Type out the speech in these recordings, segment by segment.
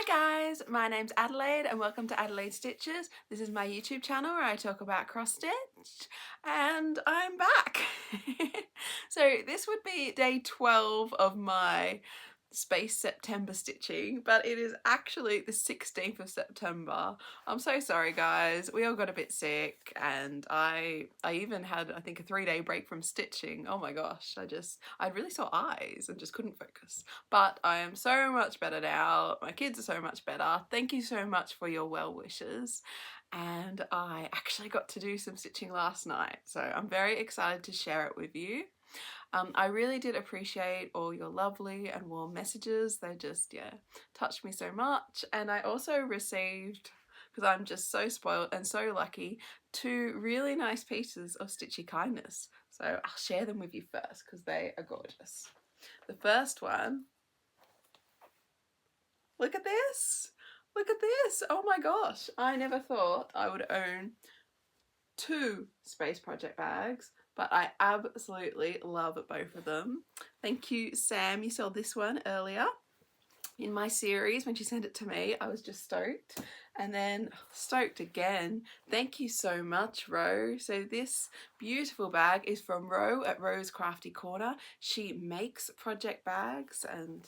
Hi guys, my name's Adelaide and welcome to Adelaide Stitches. This is my YouTube channel where I talk about cross stitch and I'm back. So this would be day 12 of my Space September stitching, but it is actually the 16th of September. I'm so sorry guys, we all got a bit sick and I even had I think a 3-day break from stitching. Oh my gosh, I really saw eyes and just couldn't focus. But I am so much better now. My kids are so much better. Thank you so much for your well wishes. And I actually got to do some stitching last night, so I'm very excited to share it with you. I really did appreciate all your lovely and warm messages. They just, touched me so much. And I also received, because I'm just so spoiled and so lucky, 2 really nice pieces of Stitchy Kindness. So I'll share them with you first because they are gorgeous. The first one, look at this. Look at this. Oh my gosh. I never thought I would own 2 space project bags, but I absolutely love both of them. Thank you, Sam. You saw this one earlier in my series. When she sent it to me, I was just stoked. And then stoked again. Thank you so much, Ro. So this beautiful bag is from Ro at Ro's Crafty Corner. She makes project bags and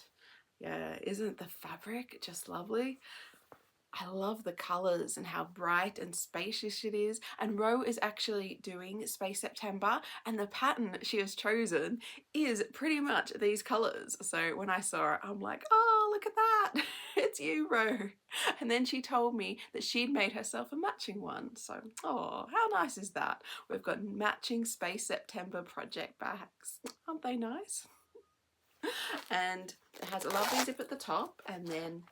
yeah, isn't the fabric just lovely? I love the colours and how bright and spacious it is. And Ro is actually doing Space September and the pattern she has chosen is pretty much these colours. So when I saw it, I'm like, oh, look at that. It's you, Ro. And then she told me that she'd made herself a matching one. So, oh, how nice is that? We've got matching Space September project bags. Aren't they nice? And it has a lovely zip at the top and then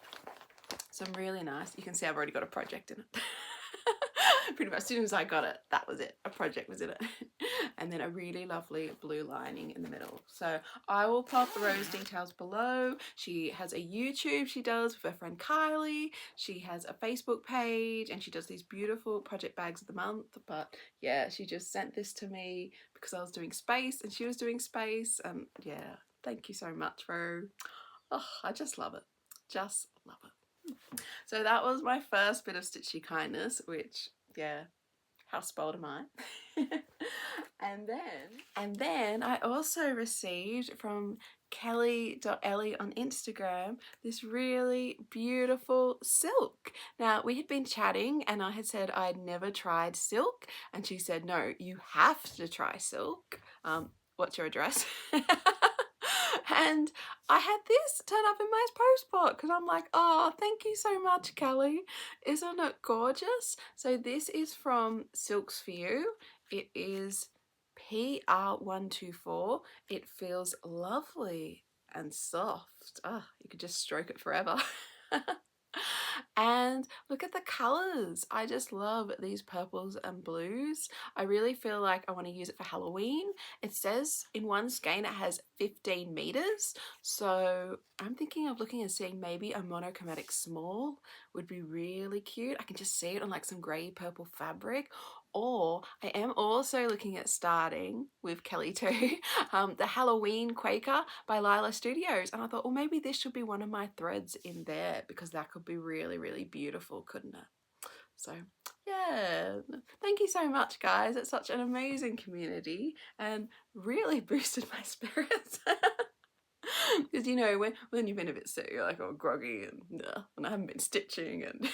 some really nice, you can see I've already got a project in it. Pretty much as soon as I got it, that was it. A project was in it. And then a really lovely blue lining in the middle. So I will pop Ro's details below. She has a YouTube she does with her friend Kylie. She has a Facebook page and she does these beautiful project bags of the month. But yeah, she just sent this to me because I was doing space and she was doing space. And yeah, thank you so much, Ro. Oh, I just love it. Just love it. So that was my first bit of Stitchy Kindness, which, yeah, how spoiled am I? and then I also received from Kelly.Ellie on Instagram this really beautiful silk. Now we had been chatting and I had said I'd never tried silk and she said, no, you have to try silk. What's your address? And I had this turn up in my postbox because I'm like, oh, thank you so much, Kelly. Isn't it gorgeous? So this is from Silks For You. It is PR124. It feels lovely and soft. Oh, you could just stroke it forever. And look at the colours. I just love these purples and blues. I really feel like I want to use it for Halloween. It says in one skein it has 15 meters. So I'm thinking of looking and seeing maybe a monochromatic small would be really cute. I can just see it on like some grey purple fabric. Or I am also looking at starting with Kelly too, the Halloween Quaker by Lila Studios. And I thought, well, maybe this should be one of my threads in there because that could be really, really beautiful, couldn't it? So yeah, thank you so much, guys. It's such an amazing community and really boosted my spirits. Because you know, when you've been a bit sick, you're like all groggy and I haven't been stitching and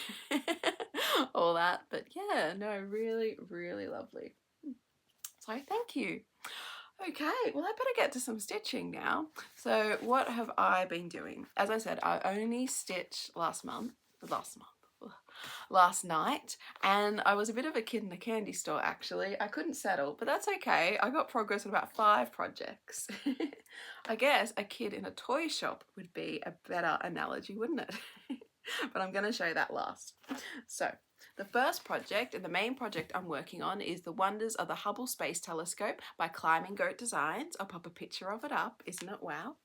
all that. But yeah, no, really, really lovely. So thank you. Okay, well I better get to some stitching now. So what have I been doing? As I said, I only stitched last night, and I was a bit of a kid in a candy store actually. I couldn't settle, but that's okay. I got progress on about 5 projects. I guess a kid in a toy shop would be a better analogy, wouldn't it? But I'm going to show that last. So the first project and the main project I'm working on is the Wonders of the Hubble Space Telescope by Climbing Goat Designs. I'll pop a picture of it up. Isn't it wow?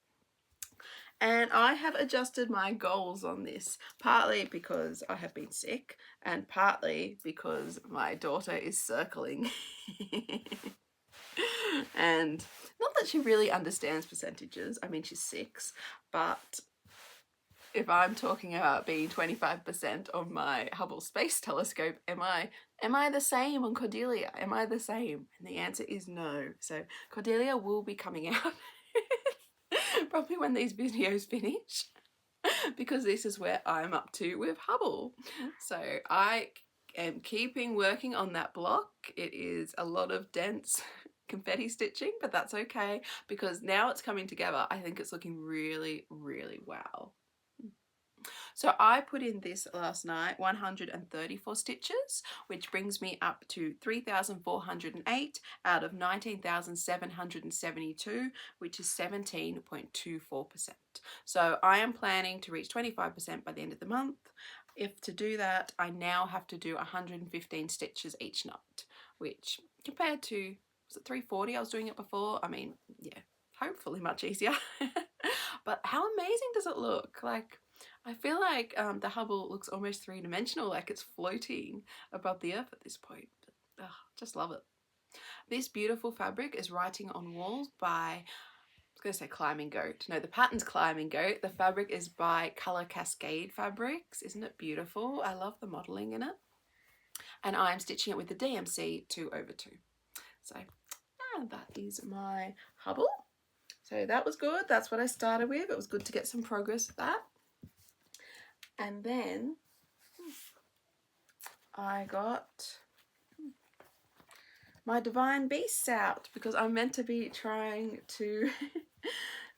And I have adjusted my goals on this, partly because I have been sick and partly because my daughter is circling. And not that she really understands percentages. I mean, she's 6, but if I'm talking about being 25% on my Hubble Space Telescope, am I the same on Cordelia? Am I the same? And the answer is no. So Cordelia will be coming out probably when these videos finish, because this is where I'm up to with Hubble. So I am keeping working on that block. It is a lot of dense confetti stitching, but that's okay because now it's coming together. I think it's looking really, really wow. So I put in this last night 134 stitches, which brings me up to 3,408 out of 19,772, which is 17.24%. So I am planning to reach 25% by the end of the month. If to do that, I now have to do 115 stitches each night, which compared to, was it 340 I was doing it before? I mean, yeah, hopefully much easier. But how amazing does it look? Like, I feel like the Hubble looks almost three-dimensional, like it's floating above the earth at this point. Just love it. This beautiful fabric is Writing on Walls by, I was going to say Climbing Goat. No, the pattern's Climbing Goat. The fabric is by Colour Cascade Fabrics. Isn't it beautiful? I love the modelling in it. And I'm stitching it with the DMC 2/2. So that is my Hubble. So that was good. That's what I started with. It was good to get some progress with that. And then I got my Divine Beasts out because I'm meant to be trying to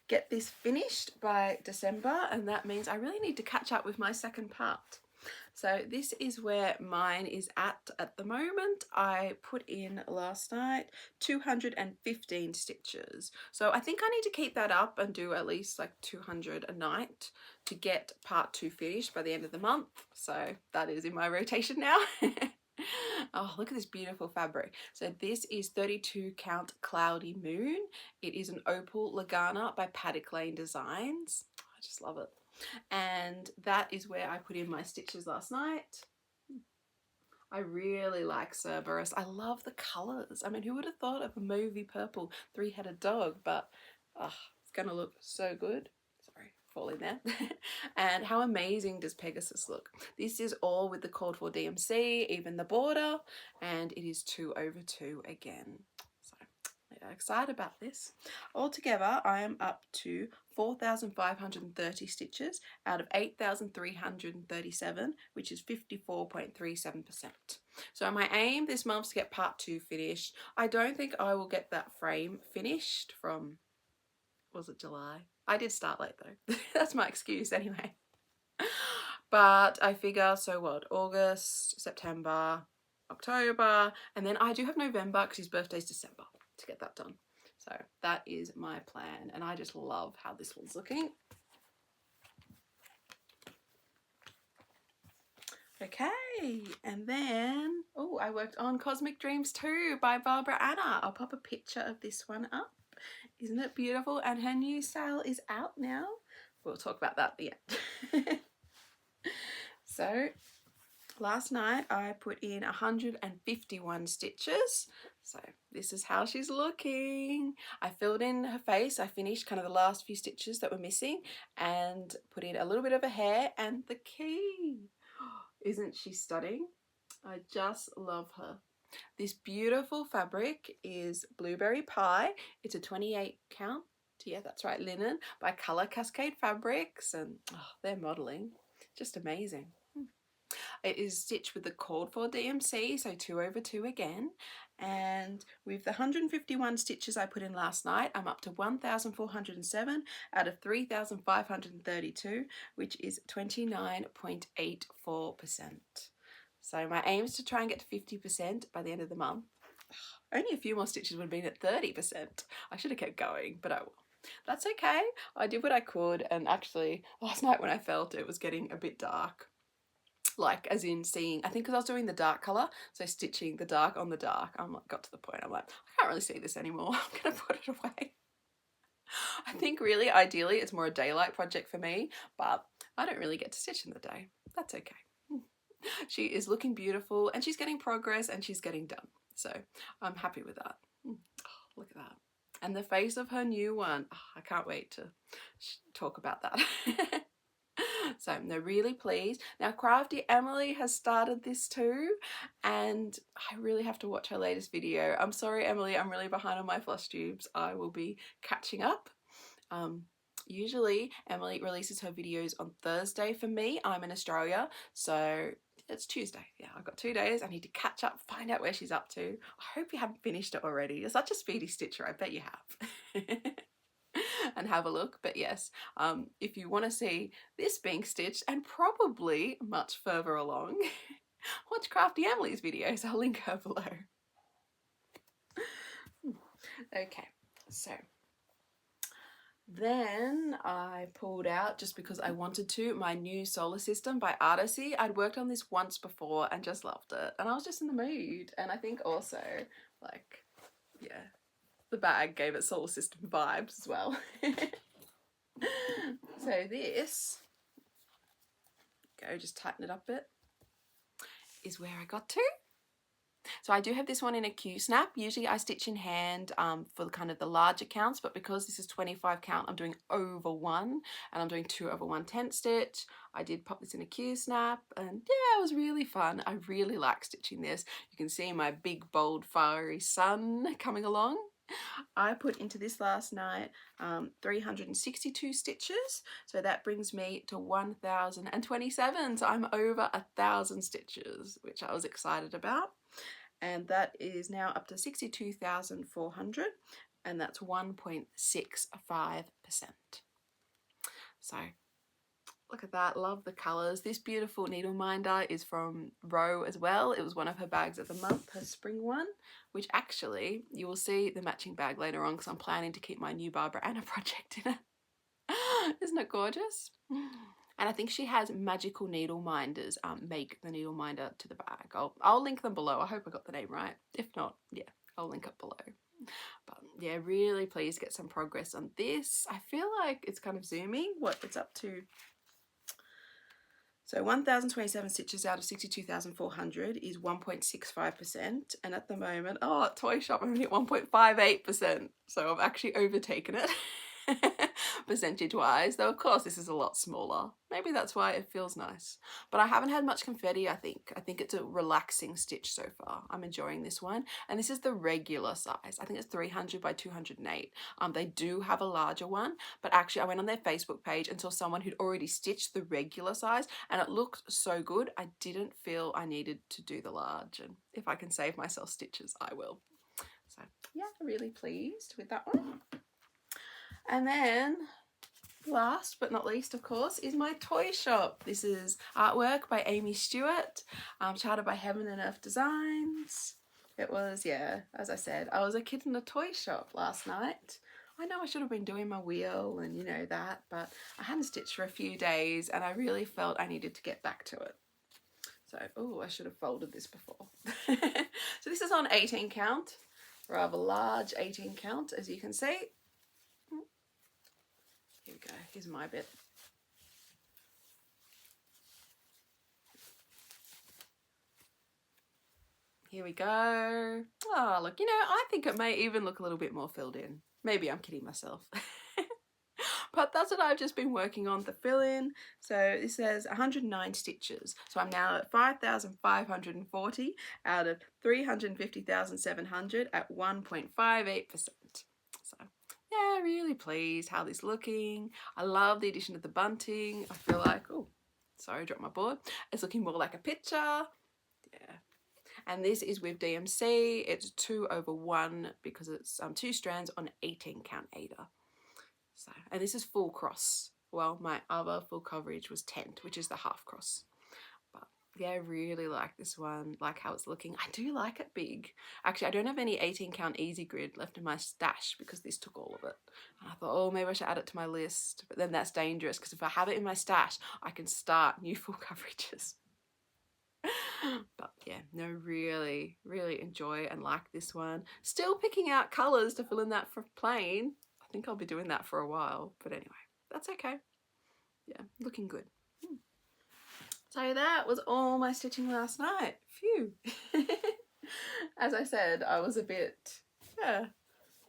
get this finished by December, and that means I really need to catch up with my second part. So this is where mine is at the moment. I put in last night 215 stitches. So I think I need to keep that up and do at least like 200 a night to get part 2 finished by the end of the month. So that is in my rotation now. Oh, look at this beautiful fabric. So this is 32 count Cloudy Moon. It is an Opal Lugana by Paddock Lane Designs. I just love it. And that is where I put in my stitches last night. I really like Cerberus. I love the colours. I mean, who would have thought of a movie purple 3-headed dog? But it's going to look so good. Sorry, falling there. And how amazing does Pegasus look? This is all with the called for DMC, even the border, and it is 2/2 again. Excited about this. Altogether, I am up to 4,530 stitches out of 8,337, which is 54.37%. So my aim this month is to get part 2 finished. I don't think I will get that frame finished from, was it July? I did start late though. That's my excuse anyway. But I figure, so what, August, September, October, and then I do have November because his birthday's December to get that done. So that is my plan, and I just love how this one's looking. Okay, and then I worked on Cosmic Dreams 2 by Barbara Anna. I'll pop a picture of this one up. Isn't it beautiful? And her new sale is out now. We'll talk about that at the end. So last night I put in 151 stitches. So this is how she's looking. I filled in her face. I finished kind of the last few stitches that were missing and put in a little bit of her hair and the key. Isn't she stunning? I just love her. This beautiful fabric is Blueberry Pie. It's a 28 count. Yeah, that's right, linen by Colour Cascade Fabrics, and their modelling, just amazing. It is stitched with the called for DMC, so 2/2 again. And with the 151 stitches I put in last night, I'm up to 1,407 out of 3,532, which is 29.84%. So my aim is to try and get to 50% by the end of the month. Only a few more stitches would have been at 30%. I should have kept going, but I will. That's okay. I did what I could, and actually last night when I felt it was getting a bit dark, like as in seeing, I think because I was doing the dark colour, so stitching the dark on the dark, got to the point I'm like, I can't really see this anymore. I'm gonna put it away. I think really ideally it's more a daylight project for me, but I don't really get to stitch in the day. That's okay. She is looking beautiful and she's getting progress and she's getting done, so I'm happy with that. Look at that. And the face of her new one, I can't wait to talk about that. So I'm really pleased. Now Crafty Emily has started this too, and I really have to watch her latest video. I'm sorry Emily, I'm really behind on my Flosstubes. I will be catching up. Usually Emily releases her videos on Thursday for me. I'm in Australia, so it's Tuesday. Yeah, I've got 2 days. I need to catch up, find out where she's up to. I hope you haven't finished it already. You're such a speedy stitcher, I bet you have. And have a look. But yes, if you want to see this being stitched and probably much further along, watch Crafty Emily's videos. I'll link her below. Okay, so then I pulled out, just because I wanted to, my new solar system by Artecy. I'd worked on this once before and just loved it, and I was just in the mood. And I think also, like, yeah, the bag gave it solar system vibes as well. So this, go just tighten it up a bit, is where I got to. So I do have this one in a Q-snap. Usually I stitch in hand for kind of the larger counts, but because this is 25 count, I'm doing over 1, and I'm doing 2 over 1 tent stitch. I did pop this in a Q-snap, and yeah, it was really fun. I really like stitching this. You can see my big, bold, fiery sun coming along. I put into this last night 362 stitches, so that brings me to 1027, so I'm over 1,000 stitches, which I was excited about. And that is now up to 62,400, and that's 1.65%. So look at that, love the colours. This beautiful needle minder is from Row as well. It was one of her bags of the month, her spring one, which actually you will see the matching bag later on, because I'm planning to keep my new Barbara Anna project in it. Isn't it gorgeous? And I think she has magical needle minders make the needle minder to the bag. I'll link them below. I hope I got the name right. If not, yeah, I'll link it below. But yeah, really pleased to get some progress on this. I feel like it's kind of zoomy what it's up to. So 1,027 stitches out of 62,400 is 1.65%, and at the moment, oh, at Toy Shop I'm only at 1.58%, so I've actually overtaken it percentage wise, though of course this is a lot smaller. Maybe that's why it feels nice, but I haven't had much confetti. I think it's a relaxing stitch so far. I'm enjoying this one, and this is the regular size. I think it's 300 by 208. They do have a larger one, but actually I went on their Facebook page and saw someone who'd already stitched the regular size, and it looked so good I didn't feel I needed to do the large, and if I can save myself stitches I will. So yeah, really pleased with that one. And then last but not least, of course, is my toy shop. This is artwork by Aimee Stewart, charted by Heaven and Earth Designs. It was, yeah, as I said, I was a kid in a toy shop last night. I know I should have been doing my wheel and you know that, but I hadn't stitched for a few days and I really felt I needed to get back to it. So, oh, I should have folded this before. So this is on 18 count, rather large 18 count, as you can see. Here we go, here's my bit. Here we go. Oh, look, you know, I think it may even look a little bit more filled in. Maybe I'm kidding myself. But that's what I've just been working on, the fill-in. So this says 109 stitches. So I'm now at 5,540 out of 350,700 at 1.58%. So yeah, really pleased how this is looking. I love the addition of the bunting. I feel like, oh, sorry, I dropped my board. It's looking more like a picture. Yeah. And this is with DMC. It's 2 over 1 because it's 2 strands on 18 count Aida. So, and this is full cross. Well, my other full coverage was tent, which is the half cross. But yeah, I really like this one, like how it's looking. I do like it big. Actually, I don't have any 18 count easy grid left in my stash because this took all of it. And I thought, oh, maybe I should add it to my list. But then that's dangerous because if I have it in my stash, I can start new full coverages. But yeah, no, really, really enjoy and like this one. Still picking out colours to fill in that for plain. I think I'll be doing that for a while, but anyway, that's okay. Yeah, looking good. So that was all my stitching last night. Phew. As I said, I was a bit, yeah,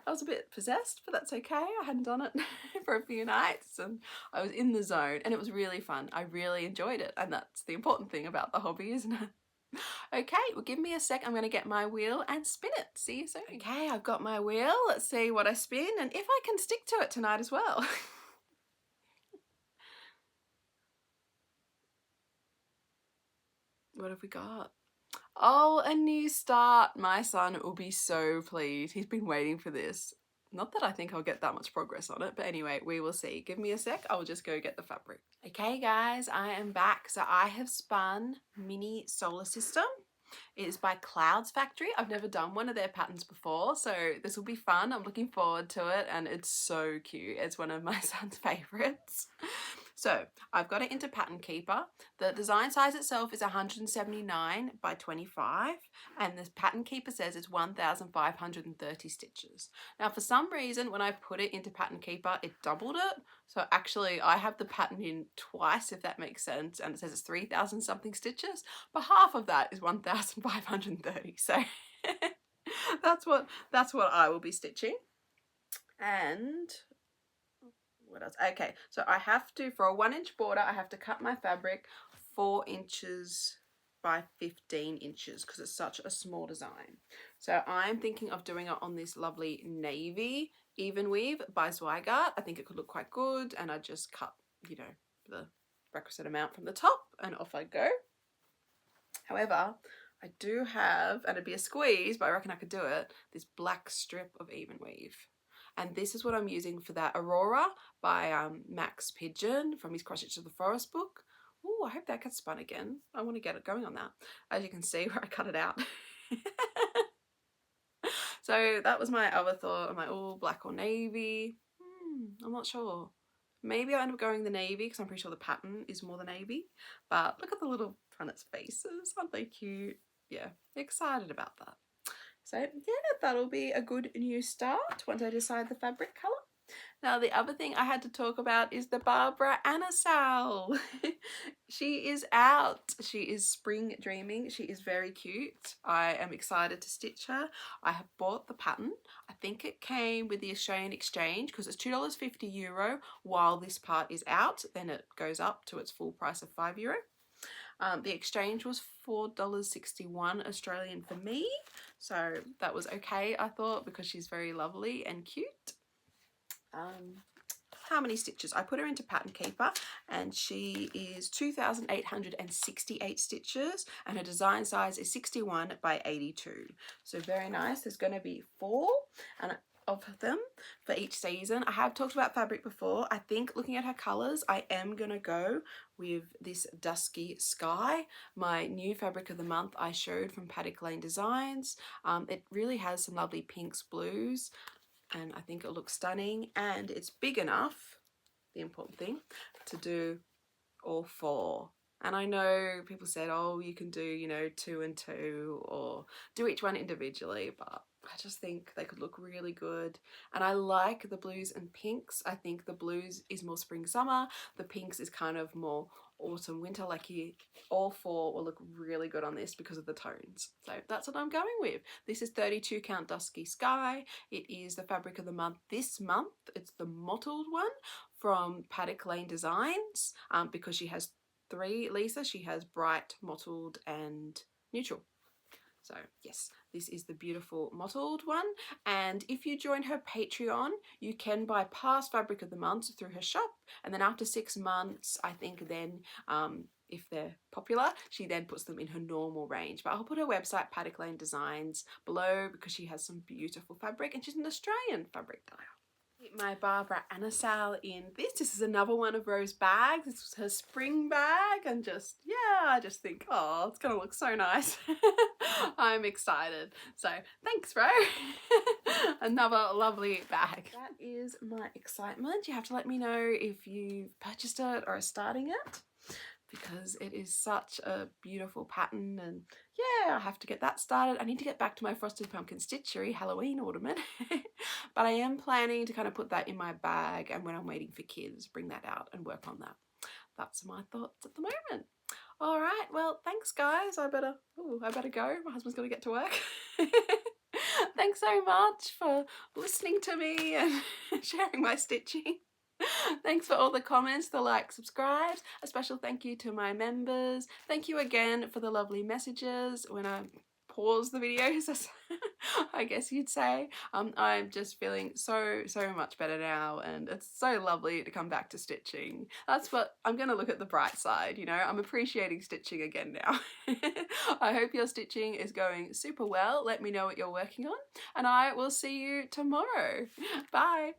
I was a bit possessed, but that's okay. I hadn't done it for a few nights and I was in the zone and it was really fun. I really enjoyed it and that's the important thing about the hobby, isn't it? Okay, well give me a sec. I'm going to get my wheel and spin it. See you soon. Okay, I've got my wheel. Let's see what I spin and if I can stick to it tonight as well. What have we got? Oh, a new start. My son will be so pleased. He's been waiting for this. Not that I think I'll get that much progress on it, but anyway, we will see. Give me a sec. I'll just go get the fabric. Okay, guys, I am back. So I have spun Mini Solar System. It is by Clouds Factory. I've never done one of their patterns before, so this will be fun. I'm looking forward to it, and it's so cute. It's one of my son's favorites. So I've got it into Pattern Keeper. The design size itself is 179 by 25 and the Pattern Keeper says it's 1,530 stitches. Now for some reason when I put it into Pattern Keeper it doubled it. So actually I have the pattern in twice, if that makes sense, and it says it's 3,000 something stitches, but half of that is 1,530. So that's what I will be stitching. And what else? Okay, so I have to, for a 1-inch border, I have to cut my fabric 4 inches by 15 inches because it's such a small design. So I'm thinking of doing it on this lovely navy Evenweave by Zweigart. I think it could look quite good, and I just cut, you know, the requisite amount from the top and off I go. However, I do have, and it'd be a squeeze, but I reckon I could do it, this black strip of Evenweave. And this is what I'm using for that Aurora by Max Pigeon from his Cross Stitch of the Forest book. Oh, I hope that gets spun again. I want to get it going on that. As you can see where I cut it out. So that was my other thought. I'm like, oh, black or navy. I'm not sure. Maybe I end up going the navy because I'm pretty sure the pattern is more the navy. But look at the little planets' faces. Aren't they cute? Yeah, excited about that. So yeah, that'll be a good new start once I decide the fabric colour. Now the other thing I had to talk about is the Barbara Anasal. She is out. She is spring dreaming. She is very cute. I am excited to stitch her. I have bought the pattern. I think it came with the Australian exchange because it's €2.50 while this part is out. Then it goes up to its full price of €5. The exchange was $4.61 Australian for me, so that was okay, I thought, because she's very lovely and cute. How many stitches? I put her into Pattern Keeper and she is 2,868 stitches and her design size is 61 by 82. So very nice. There's going to be 4 of them for each season. I have talked about fabric before. I think looking at her colours, I am going to go with this Dusky Sky, my new fabric of the month I showed from Paddock Lane Designs. It really has some lovely pinks, blues, and I think it looks stunning, and it's big enough, the important thing, to do all 4. And I know people said, oh, you can do, you know, 2 and 2 or do each one individually, but I just think they could look really good. And I like the blues and pinks. I think the blues is more spring summer. The pinks is kind of more autumn winter. Like all 4 will look really good on this because of the tones. So that's what I'm going with. This is 32 count Dusky Sky. It is the fabric of the month this month. It's the Mottled one from Paddock Lane Designs because she has 3, Lisa. She has bright, mottled and neutral. So yes, this is the beautiful mottled one, and if you join her Patreon you can buy past fabric of the month through her shop, and then after 6 months I think then if they're popular she then puts them in her normal range. But I'll put her website Paddock Lane Designs below because she has some beautiful fabric and she's an Australian fabric dyer. My Barbara Anasal in this. This is another one of Rose's bags. This was her spring bag, and just, yeah, I just think, oh, it's gonna look so nice. I'm excited. So thanks, Ro. Another lovely bag. That is my excitement. You have to let me know if you've purchased it or are starting it, because it is such a beautiful pattern, and yeah, I have to get that started. I need to get back to my Frosted Pumpkin Stitchery Halloween ornament. But I am planning to kind of put that in my bag, and when I'm waiting for kids, bring that out and work on that. That's my thoughts at the moment. All right, well, thanks guys. I better go. My husband's got to get to work. Thanks so much for listening to me and sharing my stitching. Thanks for all the comments, the likes, subscribes. A special thank you to my members. Thank you again for the lovely messages when I pause the videos, as I guess you'd say. I'm just feeling so much better now, and it's so lovely to come back to stitching. That's what I'm going to look at the bright side, you know. I'm appreciating stitching again now. I hope your stitching is going super well. Let me know what you're working on, and I will see you tomorrow. Bye.